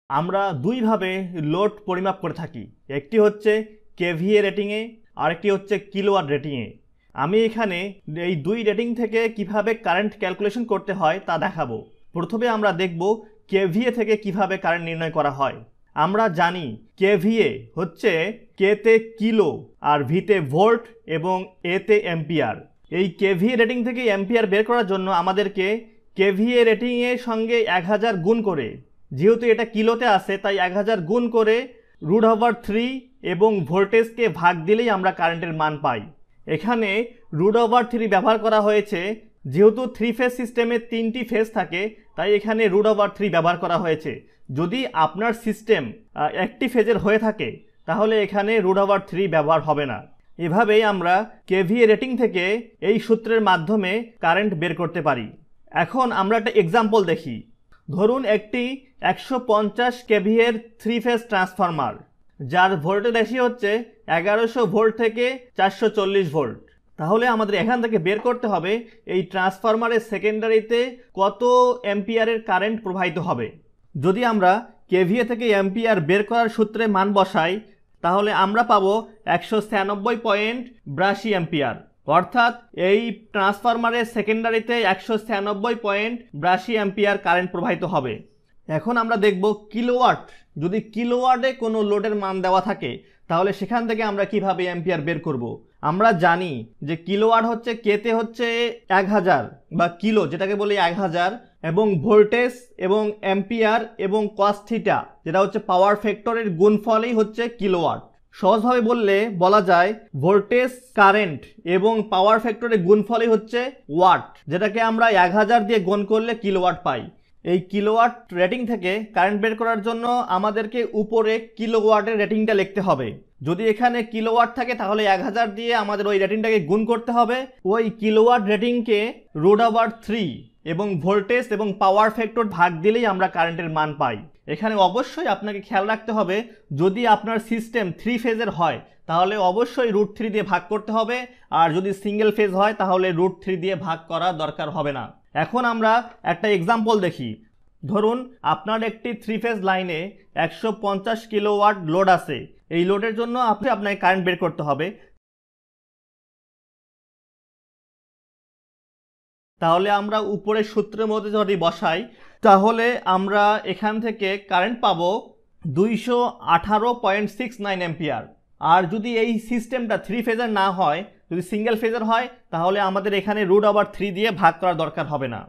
আমরা দুইভাবে লোড পরিমাপ করে থাকি, একটি হচ্ছে কেভিএ রেটিংয়ে আর একটি হচ্ছে কিলোওয়াট রেটিংয়ে। আমি এখানে এই দুই রেটিং থেকে কিভাবে কারেন্ট ক্যালকুলেশন করতে হয় তা দেখাবো। প্রথমে আমরা দেখব কেভিএ থেকে কিভাবে কারেন্ট নির্ণয় করা হয়। আমরা জানি কেভিএ হচ্ছে কেতে কিলো আর ভিতে ভোল্ট এবং এতে অ্যাম্পিয়ার। এই কেভিএ রেটিং থেকে অ্যাম্পিয়ার বের করার জন্য আমাদেরকে কেভিএ রেটিংয়ের সঙ্গে 1000 গুণ করে, যেহেতু এটা কিলোতে আছে তাই 1000 গুণ করে √3 এবং ভোল্টেজকে ভাগ দিলেই আমরা কারেন্টের মান পাই। এখানে √3 ব্যবহার করা হয়েছে, যেহেতু 3 ফেজ সিস্টেমে 3টি ফেজ থাকে তাই এখানে √3 ব্যবহার করা হয়েছে। যদি আপনার সিস্টেম একটি ফেজের হয়ে থাকে তাহলে এখানে √3 ব্যবহার হবে না। এভাবেই আমরা কেভিএ রেটিং থেকে এই সূত্রের মাধ্যমে কারেন্ট বের করতে পারি। এখন আমরা একটা এক্সাম্পল দেখি। ধরুন একটি 150 কেভিএর 3 ফেজ ট্রান্সফরমার, যার ভোল্টেজ রেশিও হচ্ছে 1100 ভোল্ট থেকে 440 ভোল্ট। তাহলে আমাদের এখান থেকে বের করতে হবে এই ট্রান্সফরমারের সেকেন্ডারিতে কত অ্যাম্পিয়ারের কারেন্ট প্রবাহিত হবে। যদি আমরা কেভিএ থেকে অ্যাম্পিয়ার বের করার সূত্রে মান বসাই তাহলে আমরা পাবো 196.82 অ্যাম্পিয়ার। অর্থাৎ এই ট্রান্সফরমারের সেকেন্ডারিতে 196.82 অ্যাম্পিয়ার কারেন্ট প্রবাহিত হবে। এখন আমরা দেখব কিলোওয়াট। যদি কিলোওয়াটে কোনো লোডের মান দেওয়া থাকে তাহলে সেখান থেকে আমরা কিভাবে অ্যাম্পিয়ার বের করব। আমরা জানি যে কিলোওয়াট হচ্ছে কেতে হচ্ছে 1000 বা কিলো, যেটাকে বলি 1000, এবং ভোল্টেজ এবং অ্যাম্পিয়ার এবং কস থিটা যেটা হচ্ছে পাওয়ার ফ্যাক্টরের গুণফলই হচ্ছে কিলোওয়াট। সহজভাবে বলা যায় ভোল্টেজ, কারেন্ট এবং পাওয়ার ফ্যাক্টরের গুণফলই হচ্ছে ওয়াট, যেটাকে আমরা 1000 দিয়ে গুণ করলে কিলোওয়াট পাই। এই কিলোওয়াট রেটিং থেকে কারেন্ট বের করার জন্য আমাদেরকে উপরে কিলোওয়াটের রেটিংটা লিখতে হবে। যদি এখানে কিলোওয়াট থাকে তাহলে 1000 দিয়ে আমাদের ওই রেটিংটাকে গুণ করতে হবে। ওই কিলোওয়াট রেটিংকে √3 এবং ভোল্টেজ এবং পাওয়ার ফ্যাক্টর ভাগ দিলেই আমরা কারেন্টের মান পাই। এখানে অবশ্যই আপনাকে খেয়াল রাখতে হবে, যদি আপনার সিস্টেম 3 ফেজের হয় তাহলে অবশ্যই √3 দিয়ে ভাগ করতে হবে, আর যদি সিঙ্গেল ফেজ হয় তাহলে √3 দিয়ে ভাগ করার দরকার হবে না। এখন আমরা একটা এক্সাম্পল দেখি। ধরুন আপনার একটি 3 ফেজ লাইনে 150 কিলোওয়াট লোড আছে। এই লোডের জন্য আপনাকে কারেন্ট বের করতে হবে। তাহলে আমরা উপরে সূত্রের মধ্যে যদি বসাই তাহলে আমরা এখান থেকে কারেন্ট পাবো 218.69 অ্যাম্পিয়ার। আর যদি এই সিস্টেমটা 3 ফেজের না হয়, যদি সিঙ্গেল ফেজের হয় তাহলে আমাদের এখানে √3 দিয়ে ভাগ করার দরকার হবে না।